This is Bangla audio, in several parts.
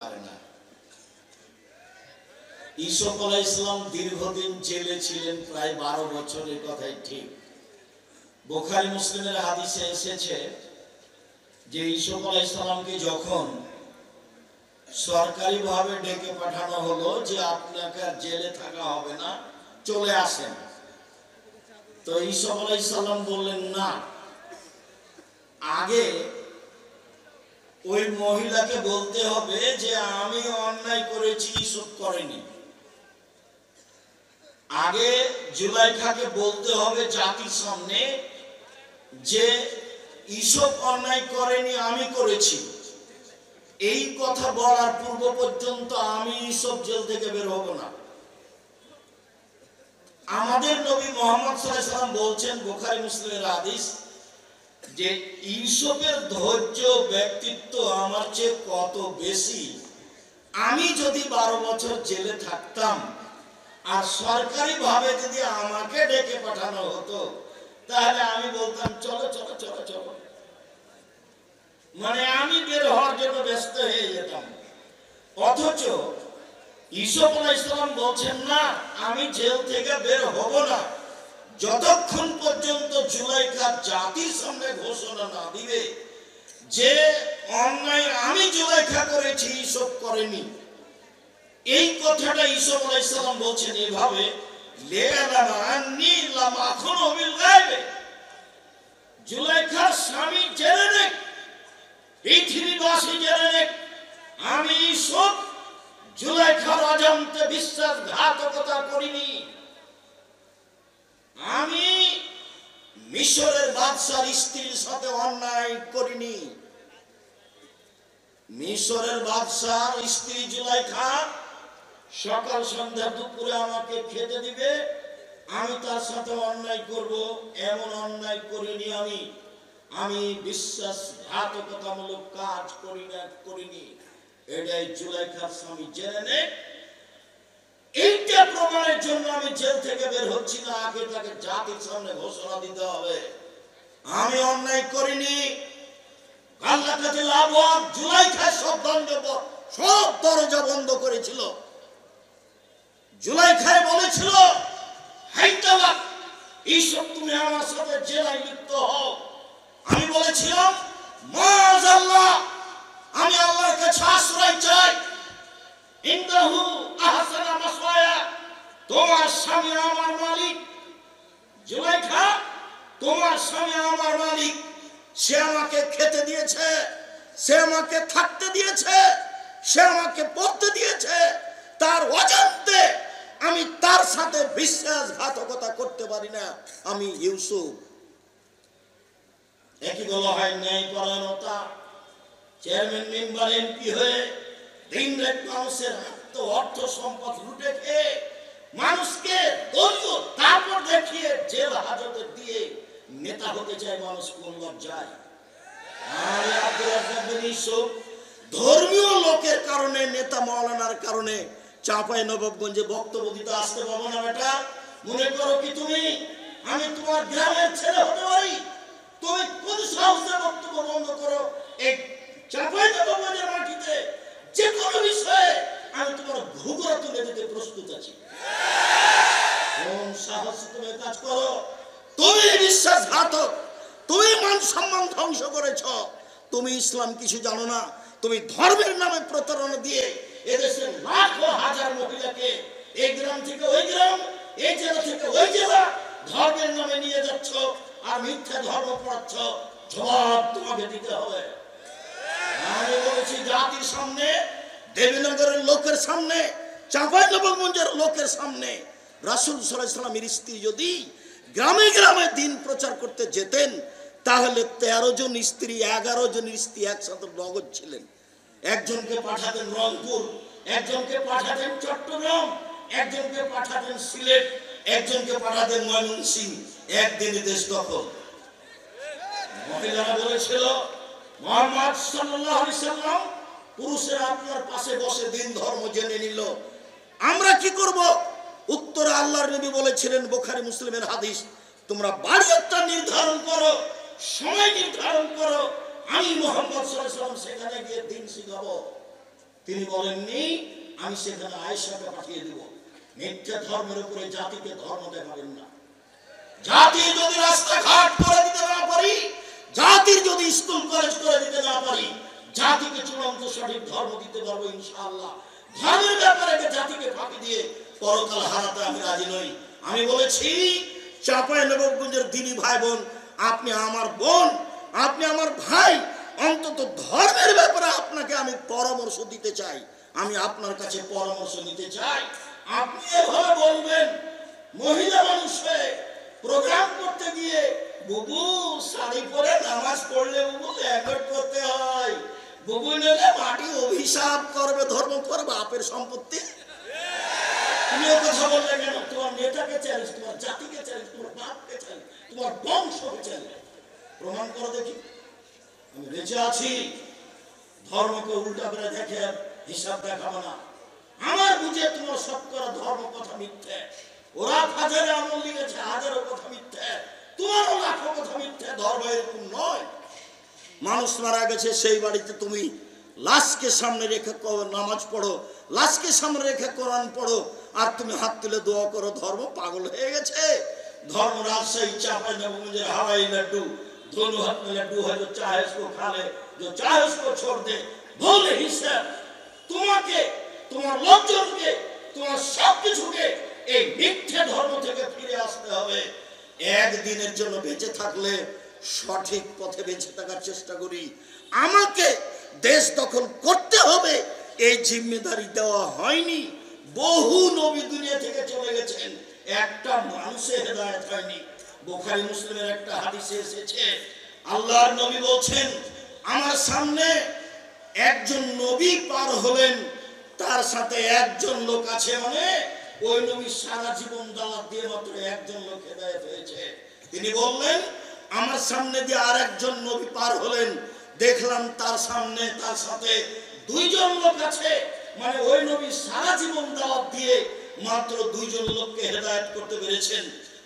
পারে না। ইউসুফ আলাইহিস সালাম দীর্ঘদিন জেলে ছিলেন, প্রায় 12 বছর। এই কথাই ঠিক। বুখারী মুসলিমের হাদিসে এসেছে যে ইউসুফ আলাইহিস সালামকে যখন সরকারিভাবে ডেকে পাঠানো হলো যে আপনাকে আর জেলে থাকা হবে না, চলে আসেন, তো ইউসুফ আলাইহিস সালাম বললেন না, আগে ওই মহিলাকে বলতে হবে যে আমি অন্যায় করেছি, ইউসুফ করেনি। আগে জুলাইখাকে বলতে হবে জাতির সামনে যে ইউসুফ অন্যায় করেনি, আমি করেছি। এই কথা বলার পূর্ব পর্যন্ত আমি ইউসুফ জেল থেকে বের হব না। আমাদের নবী মুহাম্মদ সাল্লাল্লাহু আলাইহি ওয়াসাল্লাম বলছেন, বুখারী মুসলিমের হাদিস, যে ইউসুফের ধৈর্য ব্যক্তিত্ব আমার চেয়ে কত বেশি। আমি যদি 12 বছর জেলে থাকতাম আর সরকারি ভাবে যদি আমাকে ডেকে পাঠানো হতো, তাহলে আমি বলতাম চলো চলো চলো চলো, মানে আমি বের হওয়ার জন্য ব্যস্ত হয়ে যেতাম। অথচ ইউসুফ আলাইহিস সালাম বলছেন না, আমি জেল থেকে বের হব না যতক্ষণ পর্যন্ত জুলাইখা জাতির সামনে ঘোষণা না দিবে যে অন্যায় আমি জুলাইখা করেছি, ইউসুফ করেনি। এই কথাটা ইউসুফ আলাইহিস সালাম বলছেন এভাবে, জুলাইখার স্বামী জেনে নেক, পৃথিবীবাসী জেনে নেক, আমি ইউসুফ জুলাইখার অজান্তে বিশ্বাসঘাতকতা করিনি। আমি মিশরের বাদশার স্ত্রীর সাথে অন্যায় করিনি। মিশরের বাদশার স্ত্রী জুলাইখা সকাল সন্ধ্যা দুপুরে আমাকে খেতে দিবে, আমি তার সাথে অন্যায় করব, এমন অন্যায় করিনি। আমি বিশ্বাসঘাতকতামূলক কাজ করিনি। এটাই জুলাইখার স্বামী জেনে নেক। এইটা প্রমাণের জন্য আমি জেল থেকে বের হচ্ছি না, আগে তাকে জাতির সামনে ঘোষণা দিতে হবে আমি অন্যায় করিনি। আল্লাহ কাছে লাভ, জুলাইখা সব দরজা বন্ধ করেছিল। জুলাইখায় বলেছিল, হাইতালা ইউসুফ তুমি আমার সাথে জেলায় লিপ্ত হও। আমি বলেছিলাম মাআযাল্লাহ, আমি আল্লাহর কাছে আশ্রয় চাই। ইন্নাহু আহসানা মাসওয়ায়া, তোমার স্বামী আমার মালিক। জুলাইখা, তোমার স্বামী আমার মালিক, সে আমাকে খেতে দিয়েছে, সে আমাকে থাকতে দিয়েছে, সে আমাকে পড়তে দিয়েছে। তার অজান্তে আমি তার সাথে বিশ্বাসঘাতকতা করতে পারি না। আমি ইউসুফ। একই বলা হয় ন্যায়পরায়ণতা। চেয়ারম্যান মেম্বার এমপি হয়ে দিনরাত মানুষের অর্থ সম্পদ লুটে খেয়ে মানুষকে দলীয় তারপর দেখিয়ে জেল হাজতে দিয়ে নেতা হতে চায় মানুষ, কোন লজ্জায়। ধর্মীয় লোকের কারণে, নেতা মাওলানার কারণে চাঁপাইনবাবগঞ্জে বক্তব্য দিতে আসতে পারবো না। বেটা, মনে করো কি তুমি আমি তোমার গ্রামের ছেলে হতে পারি? তুমি কোন সাহসে বক্তব্য বন্ধ করো? এই চাঁপাইনবাবগঞ্জের মাটিতে যে কোনো বিষয়ে আমি তোমার ঘুঘুরা তুলে দিতে প্রস্তুত আছি। কোন সাহস তুমি কাজ করো? তুমি বিশ্বাসঘাতক, তুমি মান সম্মান ধ্বংস করেছ। তুমি ইসলাম কিছু জানো না। তুমি ধর্মের নামে প্রতারণা দিয়ে এদেশের লাখো হাজার মহিলাকে এই গ্রাম থেকে ওই গ্রাম, এই জেলা থেকে ওই জেলা ধর্মের নামে নিয়ে যাচ্ছ আর মিথ্যা ধর্ম পড়াচ্ছ। জবাব তোমাকে দিতে হবে। আমি বলেছি জাতির সামনে, দেবীনগরের লোকের সামনে, চাঁপাইনবাবগঞ্জের লোকের সামনে, রাসূল সাল্লাল্লাহু আলাইহি ওয়াসাল্লামের স্ত্রী যদি গ্রামে গ্রামে দিন প্রচার করতে যেতেন, তাহলে 13 জন স্ত্রী, 11 জনের স্ত্রী একসাথে নগদ ছিলেন। একজনকে পাঠাতেন রংপুর, একজনকে পাঠাতেন চট্টগ্রাম, একজনকে পাঠাতেন সিলেট, একজনকে পাঠাতেন ময়মনসিংহ। একদিনে দেশ দখল। মহিলারা বলেছিল, মুহাম্মদ সাল্লাল্লাহু আলাইহি ওয়াসাল্লাম পুরুষেরা আপনার পাশে বসে দিন ধর্ম জেনে নিল, আমরা কি করব? উত্তরে আল্লাহর নবী বলেছিলেন, বুখারী মুসলিমের হাদিস, তোমরা বাড়ি একটা নির্ধারণ করো, সময় নির্ধারণ করো, আমি মুহাম্মদ সাল্লাল্লাহু আলাইহি ওয়াসাল্লাম সেখানে গিয়ে দিন শিখাবো। তিনি বলেননি আমি সেখানে আয়েশাকে পাঠিয়ে দেব। মিথ্যা ধর্মের উপরে জাতিকে ধর্ম দেখাবেন না। জাতি যদি রাস্তাঘাট করে দিতে না পারি, জাতির যদি স্কুল কলেজ করে দিতে না পারি, জাতিকে চূড়ান্ত সঠিক ধর্ম দিতে পারবো ইনশাআল্লাহ। ধর্মের ব্যাপারে জাতিকে ফাঁকি দিয়ে পরকাল হারাতে আমি রাজি নই। আমি বলেছি চাঁপাইনবাবগঞ্জের দিনী ভাই বোন, আপনি আমার বোন, আপনি আমার ভাই, অন্তত ধর্মের ব্যাপারে আপনাকে আমি পরামর্শ দিতে চাই, আমি আপনার কাছে পরামর্শ নিতে চাই। আপনি এভাবে বলবেন মহিলা মানুষে প্রোগ্রাম করতে গিয়ে, বুবু শাড়ি পরে নামাজ পড়লে বুবু ল্যাঙ্গট করতে হয়, বুবু নিলে মাটি অভিশাপ করবে, ধর্ম করবে, বাপের সম্পত্তি। তুমি কথা বললে কেন? তোমার নেতাকে চ্যালেঞ্জ, তোমার জাতিকে চ্যালেঞ্জ, তোমার বাপকে চ্যালেঞ্জ, তোমার বংশকে চ্যালেঞ্জ। প্রমাণ করো দেখি। আমি বেঁচে আছি, ধর্মকে উল্টা করে দেখে হিসাব দেখাবো না। আমার বুঝে তোমার সব করা ধর্ম কথা মিথ্যে। ওরা হাজারে আমল লিখেছে, হাজারো কথা মিথ্যে, তোমারও লাখো কথা মিথ্যে। ধর্ম এরকম নয়। মানুষ মারা গেছে, সেই বাড়িতে তুমি লাশকে সামনে রেখে নামাজ পড়ো, লাশকে সামনে রেখে কোরআন পড়ো, আর তুমি হাত তুলে দোয়া করো। ধর্ম পাগল হয়ে গেছে। धर्म राजशाही चांपाइनबाबगंज हवाई लड्डू दोनों हाथ में लड्डू है, जो चाहे उसको खा ले, जो चाहे उसको छोड़ दे। भूल हिसाब তোমাকে তোমার লোকজনকে তোমার সবকিছুকে এই মিথ্যা ধর্ম থেকে ফিরে আসতে হবে। একদিনের জন্য বেঁচে থাকলে সঠিক পথে বেঁচে থাকার চেষ্টা করি। আমাকে দেশ দখল করতে হবে এই জিম্মেদারি দেওয়া হয়নি। বহু নবী দুনিয়া থেকে চলে গেছেন, একটা মানুষের হেদায়েত হয়নি। বুখারী মুসলিমের একটা হাদিসে এসেছে, আল্লাহর নবী বলছেন আমার সামনে একজন নবী পার হলেন, তার সাথে একজন লোক আছে, মানে ওই নবী সারা জীবন দাওয়াত দিয়ে মাত্র একজন লোক হেদায়েত হয়েছে। তিনি বললেন আমার সামনে দিয়ে আর একজন নবী পার হলেন, দেখলাম তার সামনে তার সাথে দুইজন লোক আছে, মানে ওই নবী সারা জীবন দাওয়াত দিয়ে মাত্র দুইজন লোককে হেদায়েত করতে পেরেছেন।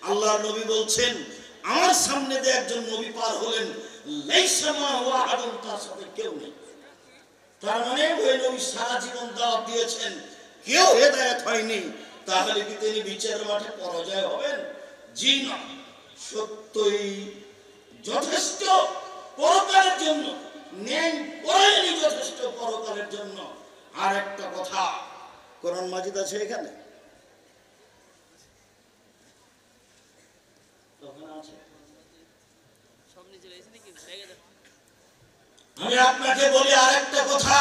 আল্লাহর নবী বলছেন আমার সামনে দিয়ে একজন নবী পার হলেন, লাইসা মা'হু আহাদুন, তার সাথে কেউ নেই। তার মানে ওই নবী সারা জীবন দাওয়াত দিয়েছেন, কেউ হেদায়েত হয়নি। তাহলে কি তিনি বিচারের মাঠে পরাজয় হবেন? জি না, সত্যই যথেষ্ট পরকালের জন্য, নেই পরায়ণই যথেষ্ট পরকালের জন্য। আর একটা কথা, কোরআন মাজিদ আছে এখানে, আমি আপনাকে বলি আর একটা কথা,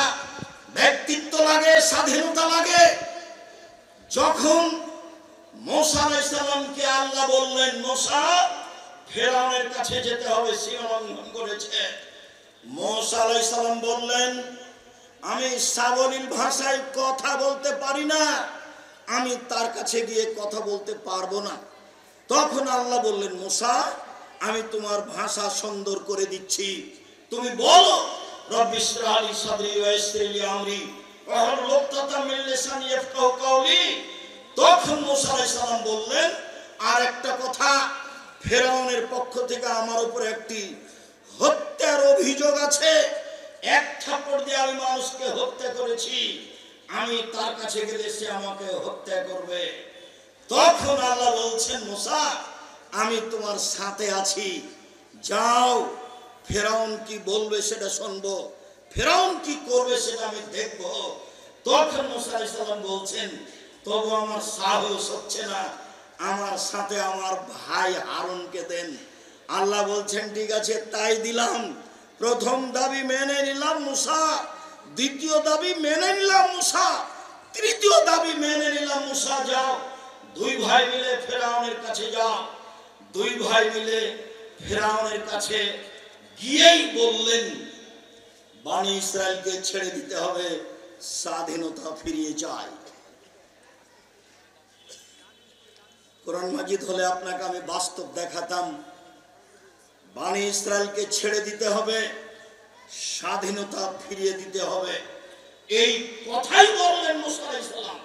ব্যক্তিত্ব লাগে, স্বাধীনতা লাগে। যখন মুসা আলাইহিস সালামকে আল্লাহ বললেন মুসা ফেরাউনের কাছে যেতে হবে, সীমা লঙ্ঘন করেছে, মুসা আলাইহিস সালাম বললেন আমি সাবলীল ভাষায় কথা বলতে পারি না, আমি তার কাছে গিয়ে কথা বলতে পারবো না। তখন আল্লাহ বললেন মুসা আমি তোমার ভাষা সুন্দর করে দিচ্ছি, তুমি বলো রব্বি ইশরাহ লি সাদরি ওয়া ইয়াসসির লি আমরি ওয়াহলুল উকদাতাম মিন লিসানি ইয়াফকাহু কাওলি। তখন মুসা আলাইহিস সালাম বললেন আর একটা কথা, ফেরাউনের পক্ষ থেকে আমার উপর একটি হত্যার অভিযোগ আছে, এক থাপ্পড় দিয়ে আমি মানুষকে হত্যা করেছি, আমি তার কাছে গেলে সে আমাকে হত্যা করবে। তখন আল্লাহ বলছেন মুসা আমি তোমার সাথে আছি, যাও ফেরাউন কি বলবে সেটা শুনবো, ফেরাউন কি করবে সেটা আমি দেখব। তখন মুসা আলাইহিস সালাম বলছেন তবু আমার সাহস হচ্ছে না, আমার সাথে আমার ভাই হারুনকে দেন। আল্লাহ বলছেন ঠিক আছে তাই দিলাম, প্রথম দাবি মেনে নিলাম মুসা, দ্বিতীয় দাবি মেনে নিলাম মুসা, তৃতীয় দাবি মেনে নিলাম মুসা, যাও দুই ভাই মিলে ফেরাউনের কাছে যাও। দুই ভাই মিলে ফেরাউনের কাছে গিয়েই বললেন বনি ইসরাইলকে ছেড়ে দিতে হবে, স্বাধীনতা ফিরিয়ে চাই। কোরআন মাজিদ হলে আপনাকে আমি বাস্তব দেখাতাম, বনি ইসরাইলকে ছেড়ে দিতে হবে, স্বাধীনতা ফিরিয়ে দিতে হবে, এই কথাই বললেন মুসা আলাইহিস সালাম।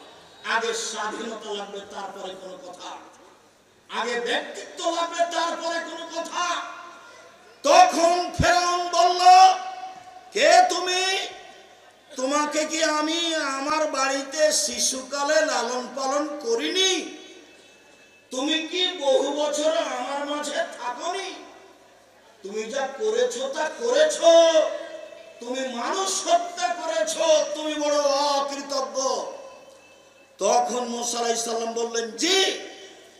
আগে স্বাধীনতা লাগবে তারপরে কোনো কথা, আগে ব্যক্তিত্ব লাগবে তারপরে কোনো কথা। তখন ফেরাউন বলল কে তুমি? তোমাকে কি আমি আমার বাড়িতে শিশুকালে লালন পালন করিনি? তুমি কি বহু বছর আমার মাঝে থাকোনি? তুমি যা করেছো তা করেছো। তুমি মানুষ হত্যা করেছো, তুমি বড় অকৃতজ্ঞ। তখন মুসা আলাইহিস সালাম বললেন, জি,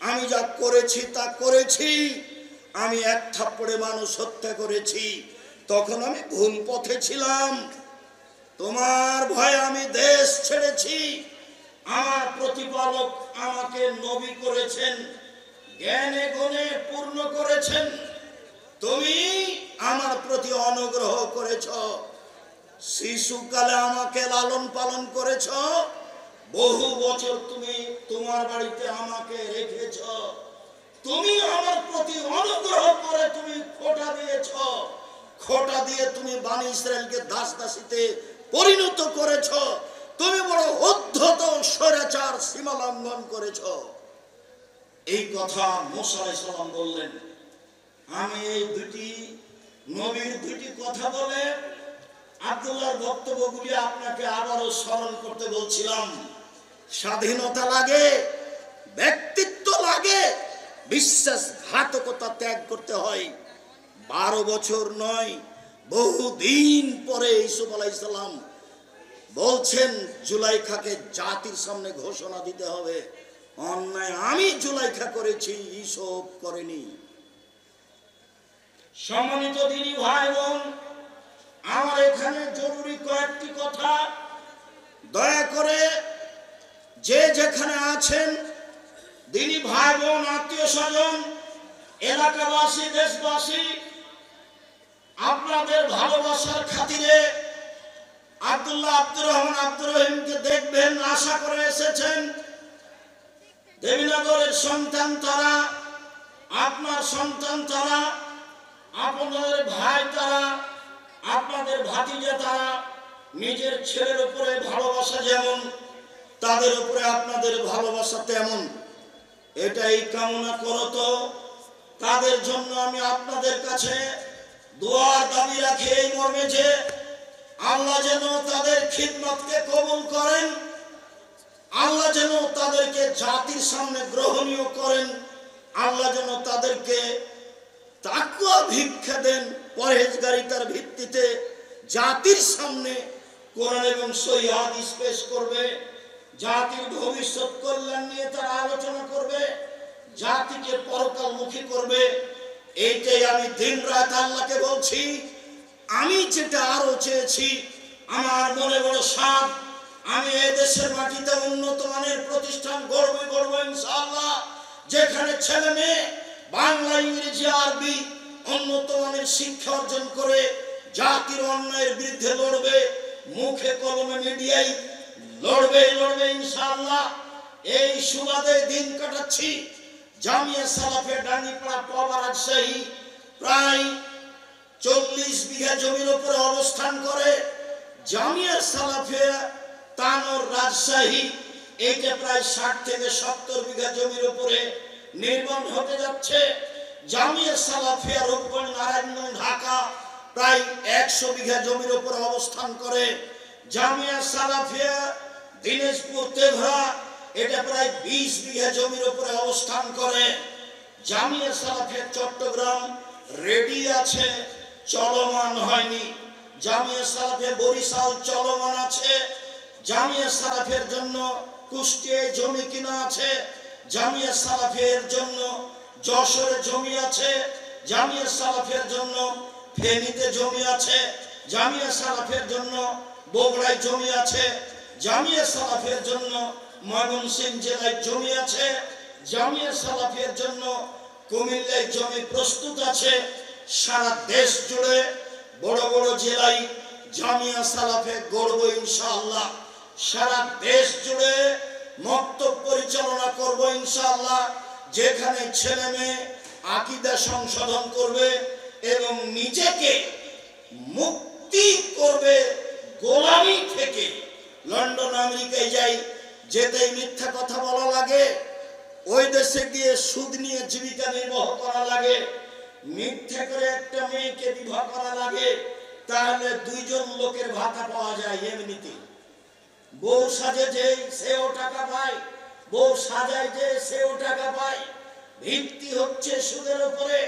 আমি যা করেছি তা করেছি। আমি এক থাপ্পড়ে মানুষ হত্যা করেছি, তখন আমি ভুল পথে ছিলাম। তোমার ভয়ে আমি দেশ ছেড়েছি। আমার প্রতিপালক আমাকে নবী করেছেন, জ্ঞানে গুণে পূর্ণ করেছেন। তুমি আমার প্রতি অনুগ্রহ করেছ, শিশুকালে আমাকে লালন পালন করেছ, বহু বছর তুমি তোমার বাড়িতে আমাকে রেখেছ। তুমি আমার প্রতি অনুগ্রহ করে তুমি খোঁটা দিয়েছ, খোঁটা দিয়ে তুমি বনী ইসরায়েলকে দাস দাসীতে পরিণত করেছ। তুমি বড় উদ্ধত স্বৈরাচার, সীমা লঙ্ঘন করেছ। এই কথা মুসা আলাইহিস সালাম বললেন। আমি এই দুটি নবীর দুটি কথা বলে আব্দুল্লাহর বক্তব্যগুলি আপনাকে আবারও স্মরণ করতে বলছিলাম। স্বাধীনতা লাগে, ব্যক্তিত্ব লাগে, বিশ্বাসঘাতকতা ত্যাগ করতে হয়। 12 বছর নয়, বহুদিন পরে ইউসুফ আলাইহিস সালাম বলছেন জুলাইখাকে জাতির সামনে ঘোষণা দিতে হবে, অন্যায় আমি জুলাইখা করেছি, ইউসুফ করেনি। সম্মানিত দিনী ভাই বোন, আমার এখানে জরুরি কয়েকটি কথা দয়া করে যে যেখানে আছেন দিনী ভাই বোন, আত্মীয় স্বজন, এলাকাবাসী, দেশবাসী, আপনাদের ভালোবাসার খাতিরে আব্দুল্লাহ আব্দুর রহমান আব্দুর রহিমকে দেখবেন আশা করে এসেছেন। দেবীনগরের সন্তান তারা, আপনার সন্তান তারা, আপনাদের ভাই তারা, আপনাদের ভাতিজা তারা। নিজের ছেলের উপরে ভালোবাসা যেমন, তাদের উপরে আপনাদের ভালোবাসা তেমন। এটাই কামনা করত। তাদের জন্য আমি আপনাদের কাছে দোয়ার দাবি রাখি এই মর্মে যে আল্লাহ যেন তাদের খিদমতকে কবুল করেন, আল্লাহ যেন তাদেরকে জাতির সামনে গ্রহণীয় করেন, আল্লাহ যেন তাদেরকে তাকওয়া ভিক্ষা দেন, পরহেজগারিতার ভিত্তিতে জাতির সামনে কোরআন এবং সহিহ হাদিস পেশ করবে, জাতির ভবিষ্যৎ কল্যাণ নিয়ে তারা আলোচনা করবে, জাতিকে পরকালমুখী করবে। এইটাই আমি দিন রাত আল্লাহকে বলছি। আমি যেটা আরো চেয়েছি, আমার মনে বড় সাধ, আমি এই দেশের মাটিতে উন্নত মানের প্রতিষ্ঠান গড়ব ইনশাআল্লাহ, যেখানে ছেলে মেয়ে বাংলা, ইংরেজি, আরবি উন্নত মানের শিক্ষা অর্জন করে জাতির অন্যায়ের বিরুদ্ধে লড়বে, মুখে কলমে মিডিয়ায় লড়বে ইনশাআল্লাহ। এই সুবাদে দিন কাটাচ্ছি। জামিয়া সালাফিয়া ডাঙ্গিপাড়া পাওয়া রাজশাহী প্রায় 40 বিঘা জমির উপরে অবস্থান করে। জামিয়া সালাফিয়া তানোর রাজশাহী, এইটা প্রায় 60 থেকে 70 বিঘা জমির উপরে নির্মাণ হতে যাচ্ছে। জামিয়া সালাফিয়া রূপগঞ্জ, নারায়ণগঞ্জ, ঢাকা প্রায় 100 বিঘা জমির উপরে অবস্থান করে। জামিয়া সালাফিয়া দিনাজপুর, তেঘরা, এটা প্রায় 20 বিঘা জমির উপরে অবস্থান করে। জামিয়া সালাফিয়া চট্টগ্রাম রেডি আছে, চলমান হয়নি। জামিয়া সালাফিয়া বরিশাল চলমান আছে। জামিয়া সালাফিয়ার জন্য কুষ্টিয়ায় জমি কিনা আছে। জামিয়া সালাফিয়ার জন্য যশোরে জমি আছে। জামিয়া সালাফিয়ার জন্য ফেনীতে জমি আছে। জামিয়া সালাফিয়ার জন্য বগুড়ায় জমি আছে। জামিয়া সালাফিয়ার জন্য ময়মনসিংহ জেলায় জমি আছে। জামিয়া সালাফিয়ার জন্য কুমিল্লায় জমি প্রস্তুত আছে। সারা দেশ জুড়ে বড় বড় জেলায় জামিয়া সালাফিয়া গড়ব ইনশাআল্লাহ। সারা দেশ জুড়ে মক্তব পরিচালনা করব ইনশাআল্লাহ, যেখানে ছেলে মেয়ে আকীদা সংশোধন করবে এবং নিজেকে মুক্তি করবে গোলামি থেকে। লন্ডন, আমেরিকায় যাই, যেতেই মিথ্যা কথা বলা লাগে, ওই দেশে গিয়ে সুদ নিয়ে জীবিকা নির্বাহ করা লাগে, মিথ্যা করে একটা মেয়েকে বিবাহ করা লাগে, তাহলে দুইজন লোকের ভাতা পাওয়া যায় এমনিতে। বউ সাজে যে সেও টাকা পায়, বউ সাজায় যে সেও টাকা পায়। ভিত্তি হচ্ছে সুদের উপরে,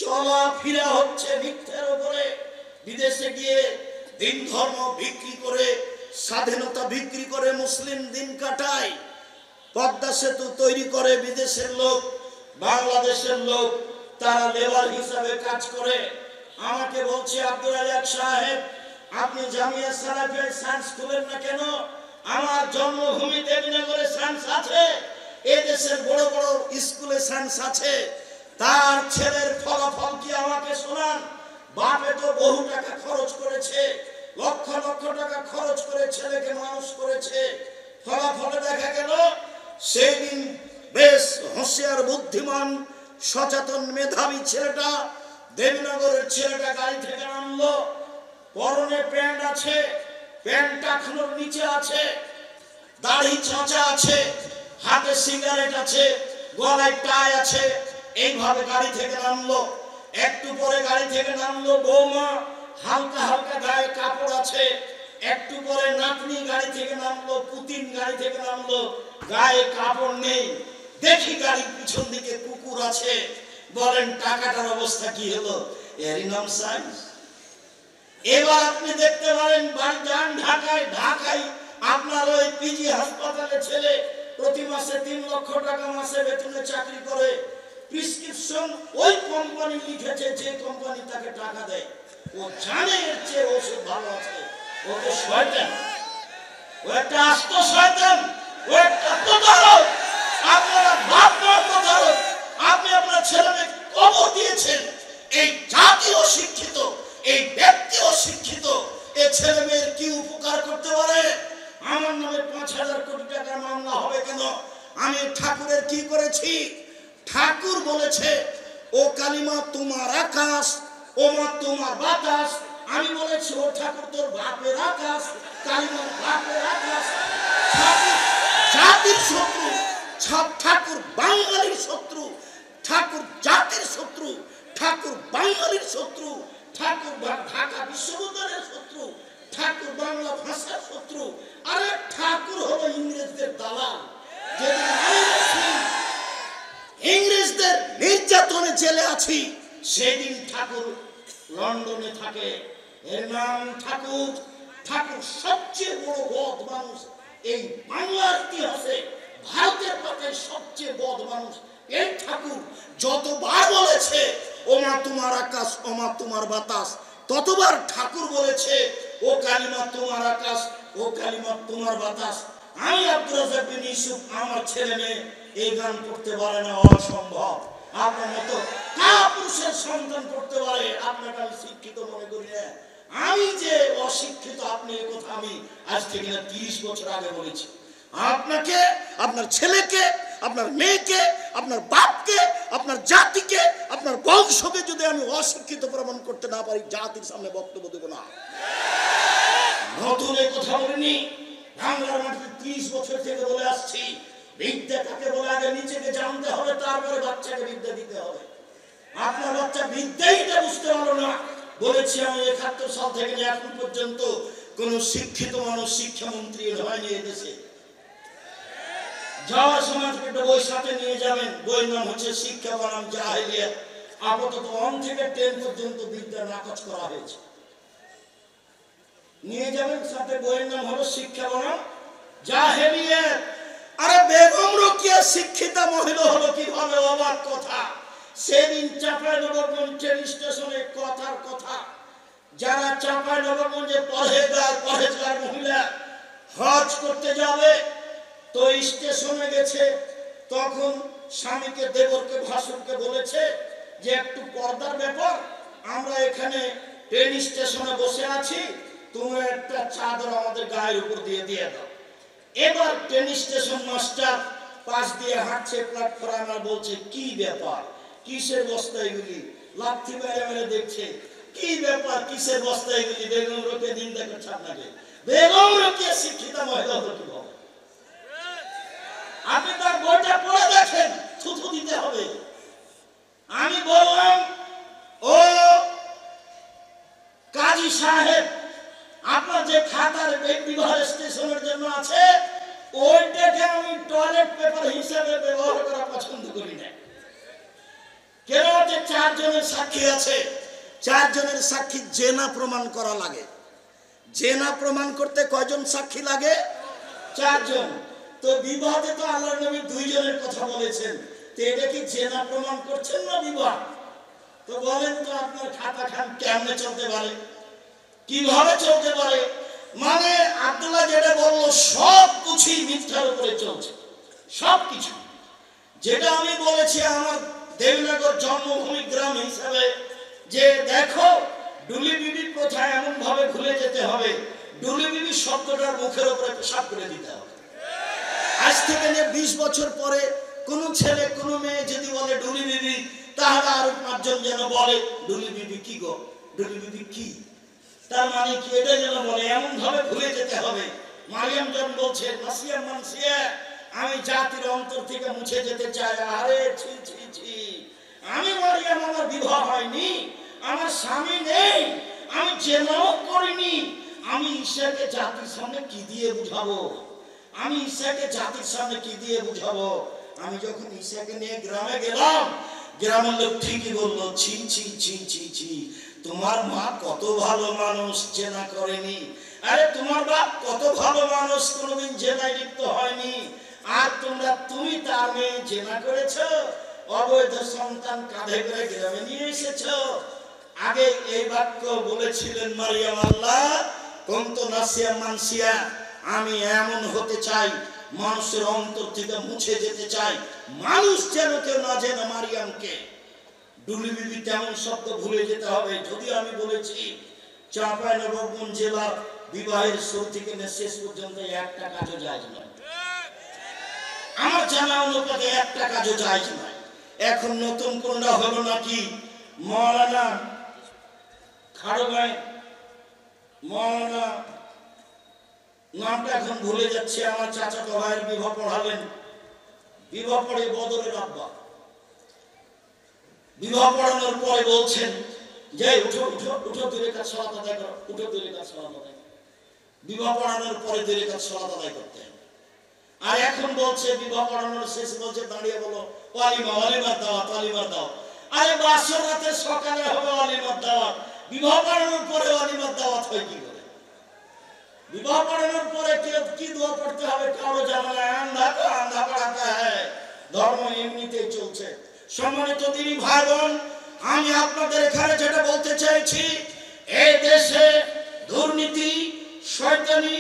চলাফেরা হচ্ছে মিথ্যার উপরে। বিদেশে গিয়ে দিন ধর্ম বিক্রি করে, স্বাধীনতা বিক্রি করে মুসলিম দিন কাটায়। পদ্মা সেতু তৈরি করে বিদেশের লোক, বাংলাদেশের লোক তারা লেবার হিসাবে কাজ করে। আমাকে বলছে আব্দুল আলিয়াক সাহেব, আপনি জামিয়া সালাফিয়া সায়েন্স খুলেন না কেন? আমার জন্মভূমি দেবনগরে সায়েন্স আছে, এদেশের বড় বড় স্কুলে সায়েন্স আছে। তার ছেলের ফলাফল কি আমাকে শোনান। বাপে তো বহু টাকা খরচ করেছে, লক্ষ লক্ষ টাকা খরচ করে ছেলেকে মানুষ করেছে। ফলাফলে দেখা গেল সেই দিন বেশ হুঁশিয়ার বুদ্ধিমান সচেতন মেধাবী ছেলেটা, দেবনগরের ছেলেটা গাড়ি থেকে নামলো। পরনে প্যান্ট আছে, প্যান্ট টাকনোর নিচে আছে, দাড়ি চাঁচা আছে, হাতে সিগারেট আছে, গলায় টাই আছে। এইভাবে গাড়ি থেকে নামলো। একটু পরে গাড়ি থেকে নামলো বৌমা, হালকা হালকা গায়ে কাপড় আছে। একটু পরে নাতনি গাড়ি থেকে নামলো, পুতিন গাড়ি থেকে নামলো, গায়ে কাপড় নেই। দেখি গাড়ির পিছন দিকে কুকুর আছে। বলেন টাকাটার অবস্থা কি হলো? এরই নাম সায়েন্স। এবার আপনি দেখতে পারেন যান ঢাকায়, ঢাকায় আপনার ওই পিজি হাসপাতালে ছেলে প্রতি মাসে 3 লক্ষ টাকা মাসে বেতনে চাকরি করে। প্রেসক্রিপশন ওই কোম্পানি লিখেছে যে কোম্পানি তাকে টাকা দেয়। ও জানে এর চেয়ে ওষুধ ভালো আছে। ও তো শয়তান, ও একটা আস্ত শয়তান, ও একটা প্রতারক। আপনারা বাপ মা প্রতারক। আপনি আপনার ছেলেকে কবর দিয়েছেন। এই জাতি অশিক্ষিত, এই ব্যক্তি অশিক্ষিত। এই ছেলে মেয়ের কি উপকার করতে পারে? আমার নামে 5,000 কোটি টাকার মামলা হবে কেন? আমি ঠাকুরের কি করেছি? ঠাকুর বলেছে ও কালিমা তোমার আকাশ, ও মা তোমার বাতাস। আমি বলেছি ও ঠাকুর তোর বাপের আকাশ, কালিমার বাপের আকাশ। ঠাকুর জাতির শত্রু, ঠাকুর বাঙালির শত্রু, ঠাকুর জাতির শত্রু, ঠাকুর বাঙালির শত্রু, ঠাকুর ঢাকা বিশ্ববিদ্যালয়ের শত্রু, ঠাকুর বাংলা ভাষার শত্রু। আরে ঠাকুর হলো ইংরেজদের দালাল। যেদিন ইংরেজদের নির্যাতনে জেলে আছি, সেদিন ঠাকুর লন্ডনে থাকে। এর নাম ঠাকুর। ঠাকুর সবচেয়ে বড় বদ মানুষ এই বাংলার ইতিহাসে। ভারতের পাতায় সবচেয়ে বদ মানুষ এই ঠাকুর। যতবার বলেছে ও মা তোমার আকাশ, ও মা তোমার বাতাস, ততবার ঠাকুর বলেছে ও কালিমা তোমার আকাশ, ও কালিমা তোমার বাতাস। আমি আব্দুর রাজ্জাক বিন ইউসুফ, আমার ছেলে মেয়ে এই গান করতে পারে না, অসম্ভব। আপনার মতো কাপুরুষের সন্তান করতে পারে। আপনাকে আমি শিক্ষিত মনে করি না। আমি যে অশিক্ষিত আপনি এই কথা আমি আজ থেকে 30 বছর আগে বলেছি। আপনাকে, আপনার ছেলেকে, আপনার মেয়েকে, আপনার বাপকে, আপনার জাতিকে, আপনার বংশকে যদি আমি অশিক্ষিত প্রমাণ করতে না পারি, জাতির সামনে বক্তব্য দেব না। নতুন এই কথা বলিনি। বাংলার মাটিতে 30 বছর থেকে বলে আসছি, বিদ্যা কাকে বলে আগে নিজেকে জানতে হবে, তারপরে বাচ্চাকে বিদ্যা দিতে হবে। আপনার বাচ্চা বিদ্যাইটা বুঝতে পারলো না। বলেছি আমি 71 সাল থেকে এখন পর্যন্ত কোন শিক্ষিত মানুষ শিক্ষামন্ত্রী হয়নি এদেশে। যাওয়ার সময় একটা বই সাথে নিয়ে যাবেন। বইয়ের নাম হচ্ছে শিক্ষা বনাম জাহেলিয়াত। আপাতত 1 থেকে 10 পর্যন্ত বিদ্যা নাকচ করা হয়েছে। নিয়ে যাবেন সাথে। বইয়ের নাম হলো শিক্ষা বনাম জাহেলিয়াত। আরে বেগম রোকেয়া শিক্ষিতা মহিলা হলো কিভাবে? অবাক কথা। সেদিন চাঁপাইনবাবগঞ্জ ট্রেন স্টেশনে কথার কথা, যারা চাঁপাইনবাবগঞ্জে পরহেজগার মহিলা হজ করতে যাবে, তো স্টেশনে গেছে। তখন স্বামীকে, দেবরকে, ভাসুরকে বলেছে যে একটু পর্দার ব্যাপার, আমরা এখানে ট্রেন স্টেশনে বসে আছি, তুমি একটা চাদর আমাদের গায়ের উপর দিয়ে দাও। এবার ট্রেন স্টেশন মাস্টার পাশ দিয়ে হাঁটছে প্ল্যাটফর্মে, বলছে কি ব্যাপার, কিসের বস্তা এগুলি? লাথি মেরে মেরে দেখছে কি ব্যাপার, কিসের বস্তা এগুলি? বেগম রোকেয়া দিন দেখাচ্ছে আপনাকে। বেগম রোকেয়া শিক্ষিতা মহিলা হলো কিভাবে? আপনি তার বইটা পড়ে দেখেন, থুথু দিতে হবে। আমি বললাম ও কাজী সাহেব সাহেব, আপনার যে খাতার বিবাহ স্টেশনের জন্য আছে, ওইটাকে আমি টয়লেট পেপার হিসেবে ব্যবহার করা পছন্দ করি না। কেন? যে 4 জনের সাক্ষী আছে, 4 জনের সাক্ষী জেনা প্রমাণ করা লাগে। জেনা প্রমাণ করতে কয়জন সাক্ষী লাগে? 4 জন। তো বিবাহে তো আল্লাহর নবী 2 জনের কথা বলেছেন, তো এটা কি জেনা প্রমাণ করছেন না বিবাহ? তো বলেন তো আপনার খাতা খান কেমনে চলতে পারে, কিভাবে চলতে পারে? মানে আব্দুল্লাহ যেটা বললো সব কিছুই মিথ্যার উপরে চলছে, সবকিছু। যেটা আমি বলেছি আমার দেবনগর জন্মভূমি গ্রাম হিসাবে, যে দেখো ডুলি বিবি প্রথা এমন ভাবে ভুলে যেতে হবে, ডুলি বিবি শব্দটার মুখের উপরে পেশাব করে দিতে হবে। আজ থেকে নিয়ে 20 বছর পরে কোন ছেলে কোন মেয়ে যদি বলে ডুলি বিবি, তাহলে আরো 5 জন যেন বলে ডুলি বিবি কি গো, ডুলি বিবি কি, তার মানে কি, এটা যেন বলে, এমন ভাবে ভুলে যেতে হবে। মারিয়াম যখন বলছে নাসিয়া মানসিয়া, আমি জাতির অন্তর থেকে মুছে যেতে চাই। আরে ছি ছি ছি, আমি মারিয়াম, আমার বিবাহ হয়নি, আমার স্বামী নেই, আমি জেনাও করিনি, আমি ঈশাকে জাতির সামনে কি দিয়ে বুঝাবো? আমি ঈশাকে জাতির সামনে কি দিয়ে বুঝাবো? আমি যখন ঈশাকে নিয়ে গ্রামে গেলাম, গ্রামের লোক ঠিকই বললো ছি ছি ছি ছি ছি, তোমার মা কত ভালো মানুষ, জেনা করেনি। আরে তোমার বাপ কত ভালো মানুষ, কোনোদিন জেনায় লিপ্ত হয়নি। আর তুমি তার মেয়ে জেনা করেছো, অবৈধ সন্তান কাঁধে করে গ্রামে নিয়ে এসেছো। আগে এই বাক্য বলেছিলেন মারিয়াম, আল্লাহ কুনতু নাসিয়া মানসিয়া, আমি এমন হতে চাই, মানুষের অন্তর থেকে মুছে যেতে চাই, মানুষ যেন কেউ না জেনে মারিয়ামকে। ডুলি বিবি তেমন শব্দ ভুলে যেতে হবে। যদি আমি বলেছি চাঁপাইনবাবগঞ্জ জেলার বিবাহের শুরু থেকে শেষ পর্যন্ত একটা কাজও জায়েজ নয়, আমার জানা অনুপাতে একটা কাজও জায়েজ নয়। এখন নতুন কোনটা হলো নাকি, মৌলানা খাড়গাঁই, মৌলানা নামটা এখন ভুলে যাচ্ছে, আমার চাচাতো ভাইয়ের বিবাহ পড়ালেন, বিবাহ পড়ে বদরের আব্বা, বিবাহ পড়ানোর পরে বলছেন যে উঠো উঠো উঠো, 2 রাকাত সালাত আদায় করো, উঠো 2 রাকাত সালাত আদায় করো। বিবাহ পড়ানোর পরে 2 রাকাত সালাত আদায় করতে। আর এখন বলছে বিবাহ পড়ানোর শেষে বলছে দাঁড়িয়ে বলো ওয়ালিমা, ওয়ালিমার দাওয়াত, ওয়ালিমার দাওয়াত। আরে বাসর রাতে সকালে হবে ওয়ালিমার দাওয়াত, বিবাহ পড়ানোর পরে ওয়ালিমার দাওয়াত হয় কি করে? বিবাহ পড়ানোর পরে কি দোয়া পড়তে হবে কারো জানা নাই, আন্ধা তো আন্ধা পড়াতে হয়, ধর্ম এমনিতেই চলছে। সম্মানিত দিনী ভাই বোন, আমি আপনাদের এখানে যেটা বলতে চাইছি, এই দেশে দুর্নীতি, শয়তানি,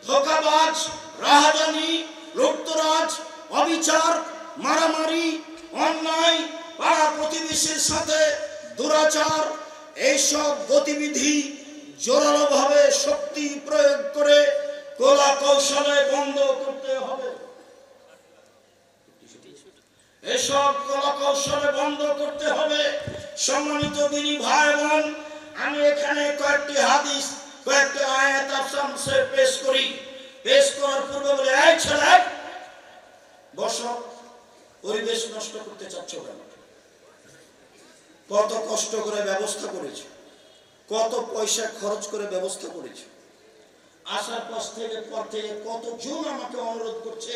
ধোঁকাবাজ, রাহাজানি, লুটতরাজ, অবিচার, মারামারি, অন্যায়, পাড়া প্রতিবেশীর সাথে দুরাচার, এইসব গতিবিধি জোরালোভাবে শক্তি প্রয়োগ করে কলা কৌশলে বন্ধ করতে হবে। এসব কলা কৌশলে বন্ধ করতে হবে। সম্মানিত দিনী ভাই বোন, আমি এখানে কয়েকটি হাদিস, কয়েকটি আয়াত আপনাদের পেশ করি। পেশ করার পূর্বে বলে, এই ছেলে বসো, পরিবেশ নষ্ট করতে চাচ্ছ কেন? কত কষ্ট করে ব্যবস্থা করেছি, কত পয়সা খরচ করে ব্যবস্থা করেছি। আসার পর থেকে কতজন আমাকে অনুরোধ করছে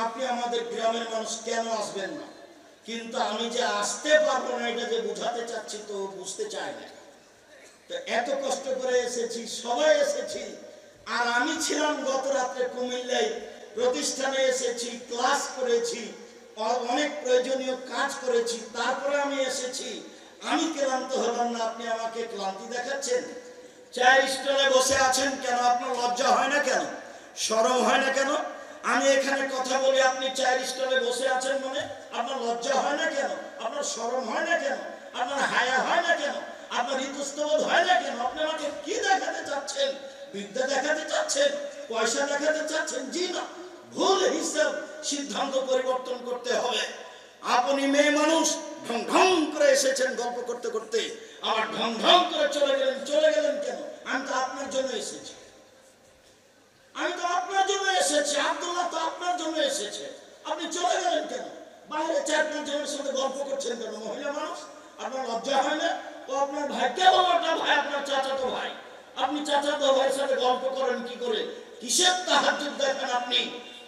আপনি আমাদের গ্রামের মানুষ কেন আসবেন না, কিন্তু আমি যে আসতে পারবো না এটা যে বুঝাতে চাচ্ছি তো বুঝতে চাই না। তো এত কষ্ট করে এসেছি, সবাই এসেছি। আর আমি ছিলাম গত রাত্রে কুমিল্লায়, প্রতিষ্ঠানে এসেছি, ক্লাস করেছি, অনেক প্রয়োজনীয় কাজ করেছি, তারপরে আমি এসেছি। আমি ক্লান্ত হলাম না, আপনি আমাকে ক্লান্তি দেখাচ্ছেন? চায়ের স্টলে বসে আছেন কেন? আপনার লজ্জা হয় না কেন? শরম হয় না কেন? আমি এখানে কথা বলি, আপনি চায়ের স্টলে বসে আছেন মানে আপনার লজ্জা হয় না কেন? আপনার শরম হয় না কেন? আপনার হায়া হয় না কেন? আপনার ইতস্তবোধ হয় না কেন? আপনি আমাকে কি দেখাতে চাচ্ছেন? বিদ্যা দেখাতে চাচ্ছেন? পয়সা দেখাতে চাচ্ছেন? জি না, ভুল হিসাব সিদ্ধান্ত পরিবর্তন করতে হবে। আপনি মেয়ে মানুষ, ঢং ঢং করে এসেছেন গল্প করতে করতে, আবার ঢং ঢং করে চলে গেলেন। চলে গেলেন কেন? আমি তো আপনার জন্য এসেছি, আমি তো আপনার জন্য এসেছি। আব্দুল্লাহ তো আপনার জন্য এসেছে, আপনি চলে গেলেন কেন? বাইরে 4-5 জনের সাথে গল্প করছেন কেন? মহিলা মানুষ, আপনার লজ্জা হয় না? ও আপনার ভাই, কেবল ওটা ভাই, আপনার চাচাতো ভাই, আপনি চাচাতো ভাইয়ের সাথে গল্প করেন কি করে? কিসের তাহাজ্জুদ দেখেন আপনি,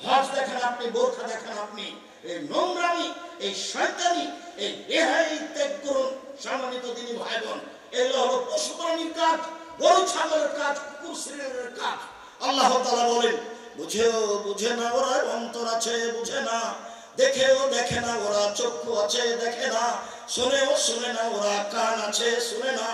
হজ দেখেন আপনি, বোরখা দেখেন আপনি? এই নোংরামি, এই শয়তানি, এই বেহায়াই ত্যাগ করুন সম্মানিত দিনী ভাই বোন। এগুলো হলো পশু প্রাণীর কাজ, গরু ছাগলের কাজ, কুকুর শ্রেণীর কাজ। আল্লাহ তাআলা বলেন, বুঝেও বুঝে না ওরা, অন্তর আছে বুঝে না, দেখেও দেখে না ওরা, চক্ষু আছে দেখে না, শুনেও শুনে না ওরা, কান আছে শুনে না।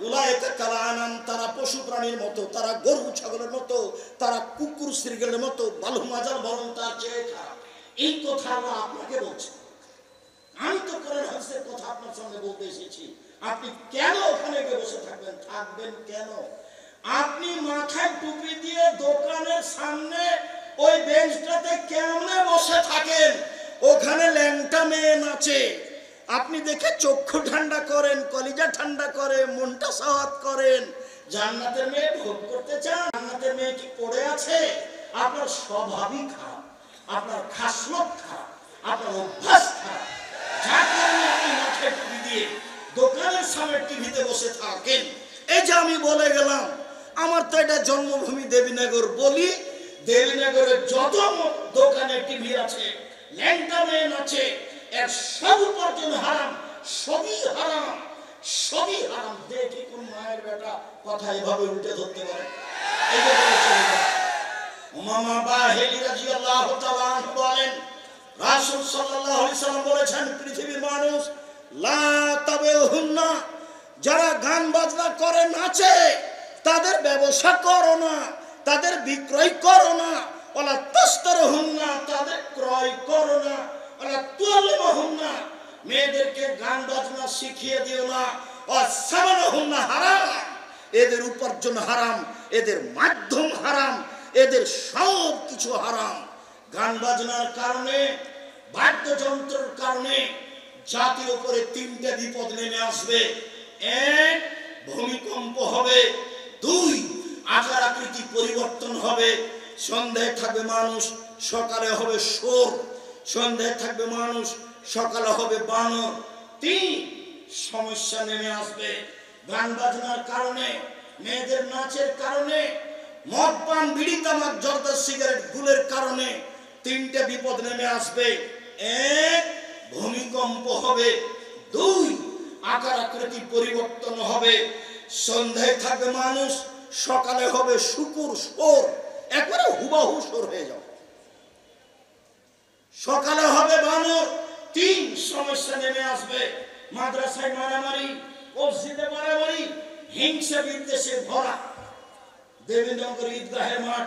উলাইকা কাল আনাম, তারা পশু প্রাণীর মতো, তারা গরু ছাগলের মতো, তারা কুকুর শ্রীগলের মতো, বালু মাজার বরং তার চেয়ে খারাপ। এই কথা আমরা আপনাকে বলছি। আমি তো কোরআন হাদিসের কথা আপনার সঙ্গে বলতে এসেছি। আপনি কেন ওখানে গিয়ে বসে থাকবেন? থাকবেন কেন? আপনি মাথায় টুপি দিয়ে দোকানের সামনে ওই বেঞ্চটাতে কেমনে বসে থাকেন? ওখানে ল্যাংটা মেয়ে নাচে, আপনি দেখে চক্ষু ঠান্ডা করেন, কলিজা ঠান্ডা করে, মনটা সাওয়াত করেন। জান্নাতের মেয়ে ভোগ করতে চান? জান্নাতের মেয়ে কি পড়ে আছে? আপনার স্বভাবই খারাপ, আপনার খাসলত খারাপ, আপনার অভ্যাস খারাপ, যার কারণে আপনি মাথায় টুপি দিয়ে দোকানের সামনে টিভিতে বসে থাকেন। এই যে আমি বলে গেলাম, আমার তো এটা জন্মভূমি দেবীনগর। বলি, দেবীনগরের যত দোকানে টিভি আছে, ল্যাংটা মেয়ে আছে, এর সব উপার্জন হারাম, সবই হারাম, সবই হারাম। দেখি কোন মায়ের বেটা কথা এভাবে উল্টে ধরতে পারে। এই যে উমামা বাহিলি রাদিয়াল্লাহু তাআলা আনহু বলেন, রাসূল সাল্লাল্লাহু আলাইহি সাল্লাম বলেছেন, পৃথিবীর মানুষ লা তাবিহুন্না, যারা গান বাজনা করে নাচে, তাদের ব্যবসা করো না, তাদের বিক্রয় করো না। ওয়ালা তাশতারহুন্না, তাদের ক্রয় করো না। ওয়ালা তুআল্লিমুহুন্না, মেয়েদেরকে গান বাজনা শিখিয়ে দিও না। ওয়াসামানুহুন্না হারাম, এদের উপার্জন হারাম, এদের মাধ্যম হারাম, এদের সব কিছু হারাম। গান বাজনার কারণে, বাদ্যযন্ত্রের কারণে জাতির উপরে তিনটা বিপদ নেমে আসবে। এক, ভূমিকম্প হবে। দুই, আকার আকৃতি পরিবর্তন হবে। সন্ধ্যায় থাকবে মানুষ, সকালে হবে শোর। সন্ধ্যায় থাকবে মানুষ, সকালে হবে বানর। তিন, সমস্যা নেমে আসবে গান বাজনার কারণে, মেয়েদের নাচের কারণে, মদ পান বিড়ি তামাক জর্দা সিগারেট গুলের কারণে। তিনটে বিপদ নেমে আসবে। এক, ভূমিকম্প হবে। দুই, আকার আকৃতি পরিবর্তন হবে। সন্ধ্যায় থাকবে মানুষ, সকালে হবে শুকুর শোর, একবারে হুবাহু শোর হয়ে যাবে। সকালে হবে বানর। তিন, সমস্যা নেমে আসবে। মাদ্রাসায় মারামারি, মসজিদে মারামারি, হিংসা বিদ্বেষে ভরা। দেবীনগর ঈদগাহের মাঠ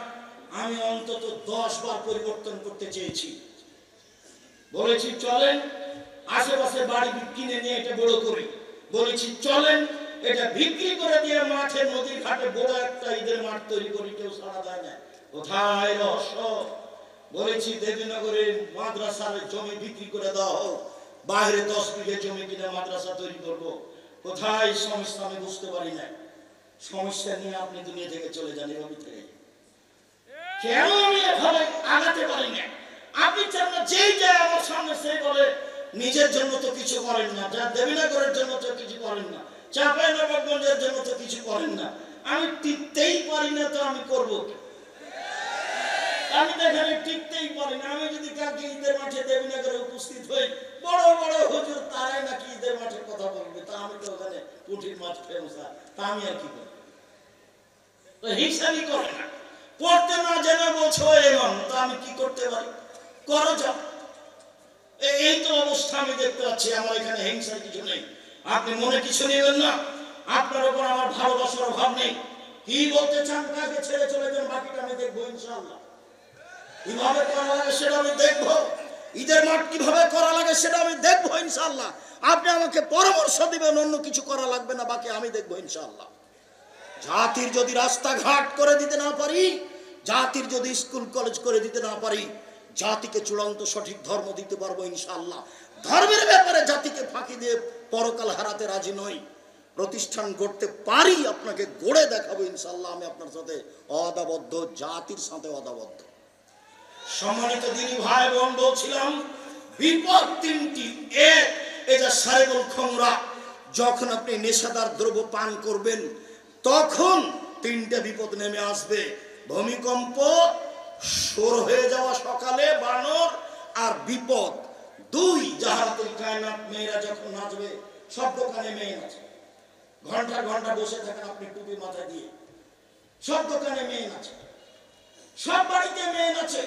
আমি অন্তত 10 বার পরিবর্তন করতে চেয়েছি। বলেছি চলেন আশেপাশে বাড়ি কিনে নিয়ে এটা বড় করি। বলেছি চলেন এটা বিক্রি করে দিয়ে মাঠে নদীর ঘাটে বড় একটা ঈদের মাঠ তৈরি করি। কেউ সাড়া দেয় না। কোথায় রহস্য? বলেছি দেবীনগরের মাদ্রাসার জমি বিক্রি করে দেওয়া হোক, বাইরে 10 বিঘে জমি কিনে মাদ্রাসা তৈরি করব। কোথায় সমস্যা আমি বুঝতে পারি না। সমস্যা নিয়ে আপনি দুনিয়া থেকে চলে যান, এভাবে থেকে কেন আমি এভাবে আগাতে পারি না? আপনি চান না যেই যায় আমার সামনে সেই বলে নিজের জন্য তো কিছু করেন না, যা দেবীনগরের জন্য তো কিছু করেন না, চাঁপাইনবাবগঞ্জের জন্য তো কিছু করেন না। আমি টিকতেই পারি না, তো আমি করব কি? আমি তো এখানে টিকতেই পারি না। আমি যদি কালকে ঈদের মাঠে দেবীনগরে উপস্থিত হই, বড় বড় হুজুর তারাই নাকি ঈদের মাঠের কথা বলবে, তা আমি তো ওখানে পুঁটির মাছ ফেমস, তা আমি আর কি করব? তো হিসাবই করে না, পড়তে না জেনে বলছো এমন, তা আমি কি করতে পারি? করো যাও। এই তো অবস্থা আমি দেখতে পাচ্ছি। আমার এখানে হিংসার কিছু নেই, আপনি মনে কিছু নেবেন না। আপনার উপর আমার ভালোবাসার অভাব নেই। কি বলতে চান কাকে ছেড়ে চলে যান, বাকিটা আমি দেখবো ইনশাআল্লাহ। কিভাবে করা লাগে সেটা আমি দেখবো। ঈদের মাঠ কিভাবে করা লাগে সেটা আমি দেখবো ইনশাআল্লাহ। আপনি আমাকে পরামর্শ দিবেন, অন্য কিছু করা লাগবে না, বাকি আমি দেখবো ইনশাআল্লাহ। জাতির যদি রাস্তাঘাট করে দিতে না পারি, জাতির যদি স্কুল কলেজ করে দিতে না পারি, জাতিকে চূড়ান্ত সঠিক ধর্ম দিতে পারবো ইনশাআল্লাহ। ধর্মের ব্যাপারে জাতিকে ফাঁকি দিয়ে পরকাল হারাতে রাজি নই। প্রতিষ্ঠান গড়তে পারি, আপনাকে গড়ে দেখাবো ইনশাআল্লাহ। আমি আপনার সাথে অদাবদ্ধ, জাতির সাথে অদাবদ্ধ। সম্মানিত দিনী ভাই বোন, বলছিলাম বিপদ তিনটি। এক, এটা সারেবল খমরা। যখন আপনি নেশাদার দ্রব্য পান করবেন, তখন তিনটা বিপদ নেমে আসবে। ভূমিকম্প, সর হয়ে যাওয়া সকালে বানর, আর বিপদ। দুই, জাহারাতুল কায়নাত, মেয়েরা যখন নাচবে, সব দোকানে মেয়ে নাচে, ঘন্টা ঘন্টা বসে থাকেন আপনি টুপি মাথায় দিয়ে, সব দোকানে মেয়ে নাচে, সব বাড়িতে মেয়ে নাচে।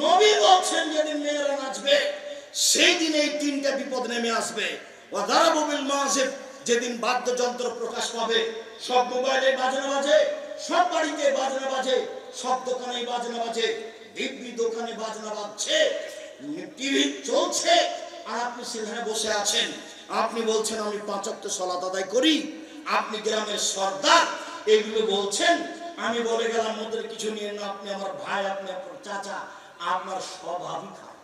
নবী বলছেন যেদিন মেয়েরা নাচবে সেই দিন এই তিনটা বিপদ নেমে আসবে। ওয়াদারাবু বিল মাযিব, যেদিন বাদ্যযন্ত্র প্রকাশ পাবে, সব মোবাইলে বাজনা বাজে, সব বাড়িতে বাজনা বাজে, সব দোকানে বাজনা বাজে, দিব্যি দোকানে বাজনা বাজছে, টিভি চলছে, আর আপনি সেখানে বসে আছেন। আপনি বলছেন আমি 5 ওয়াক্ত সালাত আদায় করি, আপনি গ্রামের সর্দার, এগুলো বলছেন। আমি বলে গেলাম মধ্যে কিছু নিয়ে না, আপনি আমার ভাই, আপনি আপনার চাচা, আপনার স্বভাবই খারাপ,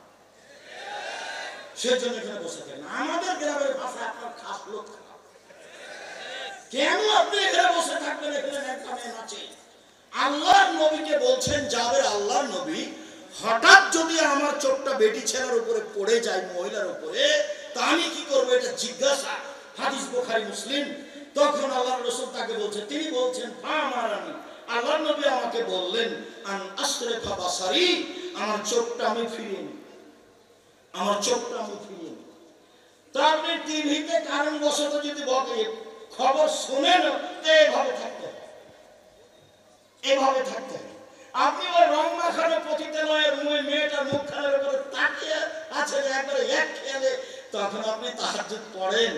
সেজন্য এখানে বসে থাকেন। আমাদের গ্রামের ভাষা আপনার খাস লোক খারাপ, কেন আপনি এখানে বসে থাকবেন? এখানে একটা মেয়ে আছে। আল্লাহর নবীকে বলছেন, যাবে আল্লাহর নবী, হঠাৎ যদি আমার চোখটা বেটি ছেলের উপরে পড়ে যায়, মহিলার উপরে, তা আমি কি করবো? এটা জিজ্ঞাসা, হাদিস বুখারী মুসলিম। তখন আল্লাহর রাসূল তাকে বলছেন, তিনি বলছেন ফামারানি, আল্লাহর নবী আমাকে বললেন আন আসরিফা বাসারি, আমার চোখটা আমি ফিরিয়ে নিই, আমার চোখটা আমি ফিরিয়ে নিই। তা আপনি টিভিতে কারণবশত যদি বকে খবর শুনেন, এভাবে থাকতে হবে, এভাবে থাকতে হবে। আপনি ওই রং মাখানো পতিতালয়ের মেয়েটার মুখখানের উপরে তাকিয়ে আছেন একবারে এক খেয়ালে, তখন আপনি তাহাজ্জুদ পড়েন।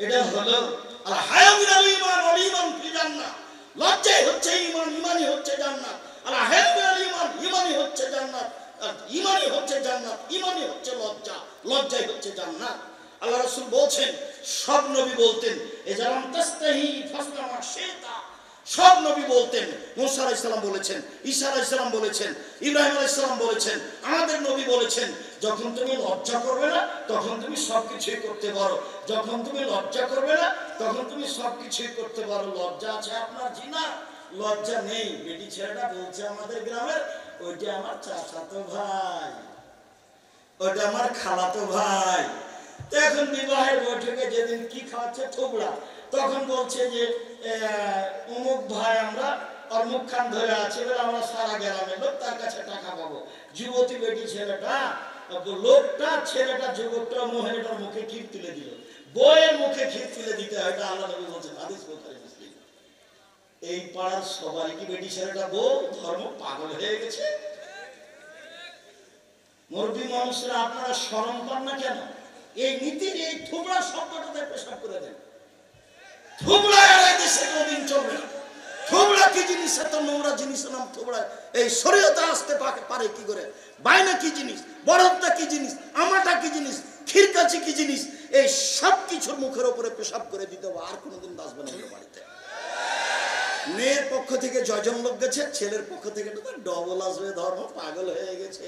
এটা হলো আল হায়া মিনাল ঈমান ওয়াল ঈমান ফি জান্নাহ, লজ্জাই হচ্ছে ঈমান, ঈমানই হচ্ছে জান্নাত। আল হায়া মিনাল ঈমান, ঈমানই হচ্ছে জান্নাত, ঈমানই হচ্ছে জান্নাত, ঈমানই হচ্ছে লজ্জা, লজ্জাই হচ্ছে জান্নাত। আল্লাহ রাসূল বলছেন, সব নবী বলতেন এজালাম তাস্তাহি ফাসনা মা শিতা, সব নবী বলতেন। মুসা আলাইহিস সালাম বলেছেন, ঈসা আলাইহিস সালাম বলেছেন, ইব্রাহিম আলাইহিস সালাম বলেছেন, আমাদের নবী বলেছেন, যখন তুমি লজ্জা করবে না তখন তুমি সবকিছুই করতে পারো, যখন তুমি লজ্জা করবে না তখন তুমি সবকিছুই করতে পারো। লজ্জা আছে আপনার? জিনা, লজ্জা নেই। বেটি ছেলেটা বলছে আমাদের গ্রামের, ওইটা আমার চাচাতো ভাই, ওইটা আমার খালাতো ভাই। তো এখন বিবাহের বৈঠকে যেদিন কি খাওয়াচ্ছে, থোবড়া, তখন বলছে যে অমুক ভাই, আমরা ওর মুখখান ধরে আছে, আমরা সারা গ্রামের লোক, তার কাছে টাকা পাবো। যুবতী বেটি ছেলেটা, লোকটা, ছেলেটা, যুবকটা মহিলাটার মুখে ক্ষীর তুলে দিল। বইয়ের মুখে ক্ষীর তুলে দিতে হয়, এটা আল্লাহ নবী বলছেন, হাদিস বুখারী মুসলিম। এই পাড়ার সবাই কি বেটি ছেলেটা বউ ধর্ম পাগল হয়ে গেছে? মুরব্বী মানুষরা, আপনারা শরম পান না কেন? এই নীতির এই থুবড়া শব্দটাতে পেশাব করে দেন। থুবড়া এর দেশে কোনদিন চলবে না। থুবড়া কি জিনিস? এত নোংরা জিনিসের নাম থুবড়া। এই শরীয়তে আসতে পারে কি করে? বাইনা কি জিনিস? বরফটা কি জিনিস? আমাটা কি জিনিস? খিরকাচি কি জিনিস? এই সব কিছুর মুখের উপরে পেশাব করে দিতে হবে, আর কোনোদিন বাঁচবে না বাড়িতে। মেয়ের পক্ষ থেকে জয়জন লোক গেছে, ছেলের পক্ষ থেকে তো ডবল আসবে, ধর্ম পাগল হয়ে গেছে।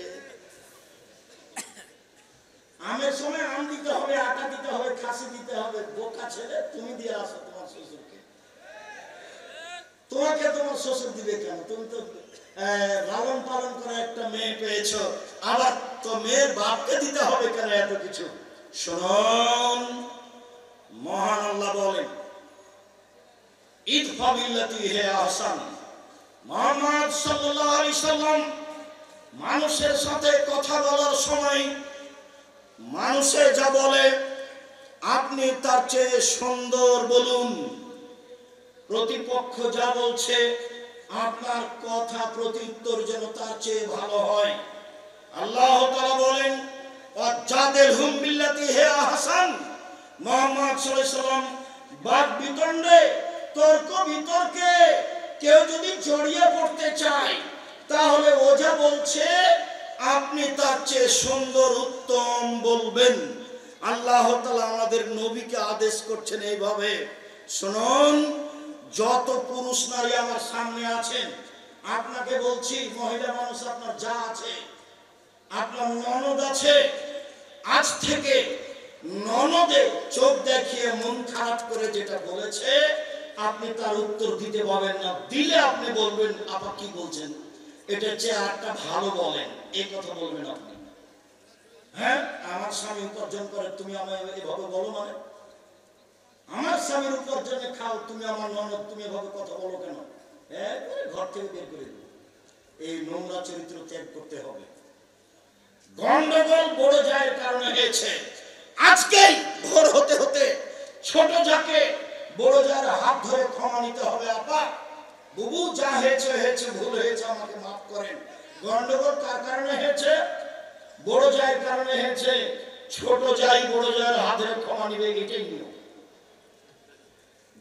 আমের সময় আম দিতে হবে, আটা দিতে হবে, খাসি দিতে হবে। বোকা ছেলে, তুমি দিয়ে আসো তোমার শ্বশুরকে। তোমাকে তোমার শ্বশুর দিবে কেন? তুমি তো লালন পালন করে একটা মেয়ে পেয়েছো, আবার তো মেয়ের বাপকে দিতে হবে কেন এত কিছু? শুনুন, মহান আল্লাহ বলেন, ইদফা বিল্লাতি হিয়া আহসান। মুহাম্মদ সাল্লাল্লাহু আলাইহি সাল্লাম মানুষের সাথে কথা বলার সময় মানুষে যা বলে আপনি তার চেয়ে সুন্দর বলুন। প্রতিপক্ষ যা বলছে আপনার কথা প্রত্যুত্তর যেন তার চেয়ে ভালো হয়। আল্লাহ তাআলা বলেন, ওয়াজাদিলহুম বিল্লাতি হিয়া আহসান। মুহাম্মদ সাল্লাল্লাহু আলাইহি সাল্লাম বাদ বিতণ্ডে, তর্ক বিতর্কে কেউ যদি জড়িয়ে পড়তে চায়, তাহলে ও যা বলছে আপনি তার চেয়ে সুন্দর উত্তম বলবেন। আল্লাহ তাআলা আমাদের নবীকে আদেশ করছেন এইভাবে। শুনুন, যত পুরুষ নারী আমার সামনে আছেন, আপনাকে বলছি, মহিলা মানুষ আপনার যা আছে, আপনার ননদ আছে, আজ থেকে ননদে চোখ দেখিয়ে মন খারাপ করে যেটা বলেছে আপনি তার উত্তর দিতে পারবেন না। দিলে আপনি বলবেন, আপা কি বলছেন, এটা চেয়ে আরেকটা ভালো বলেন, এই কথা বলবেন আপনি। হ্যাঁ, আমার স্বামী উপার্জন করে, তুমি আমায় এভাবে বলো মানে? আমার স্বামীর উপার্জনে খাও, তুমি আমার ননদ, তুমি এভাবে কথা বলো কেন? ঘর থেকে বের করে দেবো। এই নোংরা চরিত্র ত্যাগ করতে হবে। গন্ডগোল বড় জায়ের কারণে হয়েছে। আজকেই ভোর হতে হতে ছোট যাকে বড় জায়ের হাত ধরে ক্ষমা নিতে হবে। আপা বুবু, যা হয়েছে হয়েছে, ভুল হয়েছে, আমাকে মাফ করেন। গন্ডগোল কার কারণে হয়েছে? বড় জায়ের কারণে হয়েছে। ছোট জাই বড় জায়ের হাত ধরে ক্ষমা নিবে, এটাই নিয়ম।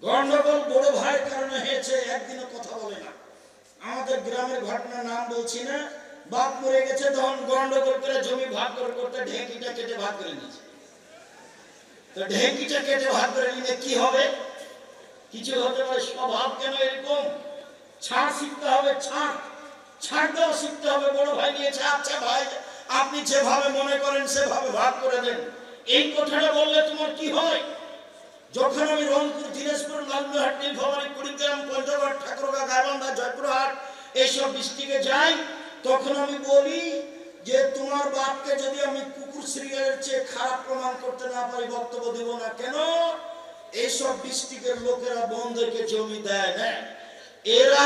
গন্ডগোল বড় ভাইয়ের কারণে হয়েছে, একদিনও কথা বলে না। আমাদের গ্রামের ঘটনার নাম বলছি না, বাপ মরে গেছে, তখন গন্ডগোল করে জমি ভাগ করতে ঢেঁকিটা কেটে ভাগ করে নিয়েছে। তো ঢেঁকিটা কেটে ভাগ করে নিলে কি হবে? কিছু হতে পারে। স্বভাব কেন এরকম? ছাড় শিখতে হবে, ছাড় দেওয়া শিখতে হবে। বড় ভাই নিয়েছে, আচ্ছা ভাই আপনি যেভাবে মনে করেন সেভাবে ভাগ করে দেন। এই কথাটা বললে তোমার কি হয়? যখন আমি রংপুর, দিনাজপুর, লালমনিরহাট, নীলফামারী, কুড়িগ্রাম, পঞ্চগড়, ঠাকুরগাঁও, গাইবান্ধা, জয়পুরহাট এইসব ডিস্ট্রিক্টে যাই, তখন আমি বলি যে তোমার বাপকে যদি আমি কুকুর সিরিয়ালের চেয়ে খারাপ প্রমাণ করতে না পারি, বক্তব্য দেব না। কেন? এইসব ডিস্ট্রিক্টের লোকেরা বোনদেরকে জমি দেয় না, এরা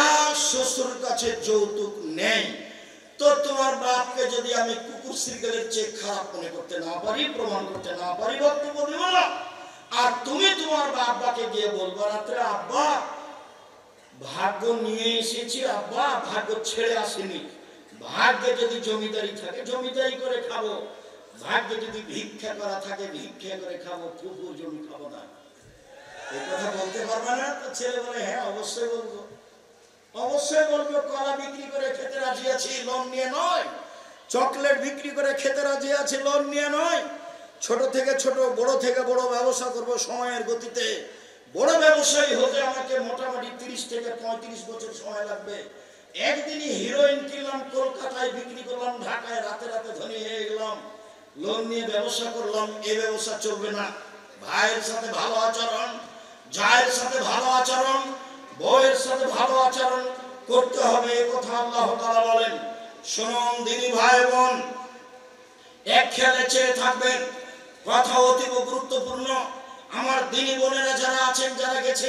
শ্বশুর কাছে যৌতুক নেই। তো তোমার বাপকে যদি আমি কুকুর সিরিয়ালের চেয়ে খারাপ মনে করতে না পারি, প্রমাণ করতে না পারি, বক্তব্য দেব না। আর তুমি তোমার বাবাকে গিয়ে বলবো রাত্রে, আব্বা ভাগ্য নিয়ে এসেছি, আব্বা ভাগ্য ছেড়ে আসেনি। ভাগ্যে যদি জমিদারি থাকে জমিদারি করে খাবো, ভাগ্যে যদি ভিক্ষা করা থাকে ভিক্ষা করে খাবো, কুকুর জমি খাবো না। এই কথা বলতে পারবে না? তো ছেলে বলে হ্যাঁ অবশ্যই বলবো, অবশ্যই বলবো। কলা বিক্রি করে খেতে রাজি আছি, লোন নিয়ে নয়। চকলেট বিক্রি করে খেতে রাজি আছি, লোন নিয়ে নয়। ছোট থেকে ছোট, বড় থেকে বড় ব্যবসা করব সময়ের গতিতে। বড় ব্যবসায়ী হতে আমাকে মোটামুটি 30 থেকে 35 বছর সময় লাগবে। একদিনই হিরোইন কিনলাম, কলকাতায় বিক্রি করলাম, ঢাকায় রাতে রাতে ধনী হয়ে গেলাম, লোন নিয়ে ব্যবসা করলাম। এই ব্যবসা চলবে না। ভাইয়ের সাথে ভালো আচরণ, জায়ের সাথে ভালো আচরণ, বউয়ের সাথে ভালো আচরণ করতে হবে, এ কথা আল্লাহ তাআলা বলেন। শুনুন দিনী ভাই বোন, এক খেয়ালে চেয়ে থাকবেন, কথা অতীব গুরুত্বপূর্ণ। আমার দিনী বোনেরা যারা আছেন, যারা গেছে